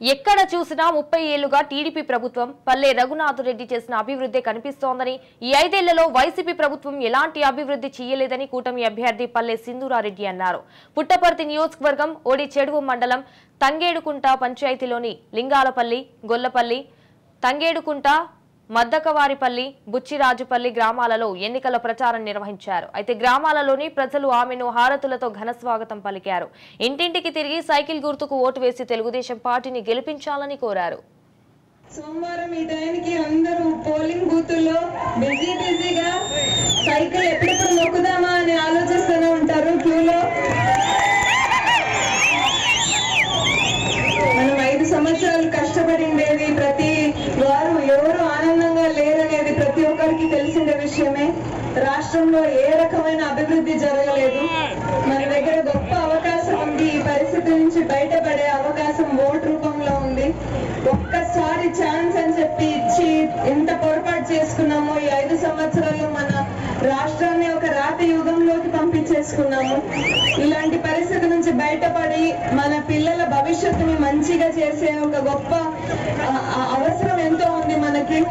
ఎక్కడ చూసినా 30 ఏళ్లుగా టీడీపీ ప్రభుత్వం పల్లె రఘునాథరెడ్డి చేసిన అభివృద్ధి కనిపిస్తోందని, ఈ 5 ఏళ్లలో వైసీపీ ప్రభుత్వం ఎలాంటి అభివృద్ధి చేయలేదని కూటమి అభ్యర్థి పల్లె సింధూరారెడ్డి అన్నారు. పుట్టపర్తి నియోజకవర్గం ఓడి చెడువు మండలం తంగేడుకుంట పంచాయతీలోని లింగాలపల్లి, గొల్లపల్లి, తంగేడుకుంట, మద్దకవారిపల్లి, బుచ్చిరాజుపల్లి గ్రామాలలో ఎన్నికల ప్రచారం నిర్వహించారు. అయితే గ్రామాలలోని ప్రజలు ఆమెను హారతులతో ఘన స్వాగతం పలికారు. ఇంటింటికి తిరిగి సైకిల్ గుర్తుకు ఓటు వేసి తెలుగుదేశం పార్టీని గెలిపించాలని కోరారు. సోమవారం ఈ టైంకి అందరూ పోలింగ్ బూతుల్లో బిజీగా సైకిల్ ఎప్పుడెప్పుడు నొక్కుదామా అని ఆలోచిస్తూనే ఉంటారు క్యూలో. మనం 5 సంవత్సరాలు కష్టపడిండేది, ప్రతి వారు ఎవరు ఆనందంగా లేరనేది ప్రతి ఒక్కరికి తెలిసిన విషయమే. రాష్ట్రంలో ఏ రకమైన అభివృద్ధి జరగలేదు. మన దగ్గర గొప్ప అవకాశం ఉంది. ఈ పరిస్థితి నుంచి బయటపడే అవకాశం ఓటు రూపంలో ఉంది. ఒక్కసారి ఛాన్స్ అని చెప్పి ఇచ్చి ఎంత పొరపాటు చేసుకున్నామో. ఈ 5 సంవత్సరాలు మన రాష్ట్రాన్ని ఒక రాతి యుగంలోకి పంపించేసుకున్నాము. ఇలాంటి పరిస్థితి నుంచి బయటపడి మన పిల్లల భవిష్యత్తుని మంచిగా చేసే ఒక గొప్ప అవసరం ఎంతో ఉంది మనకి.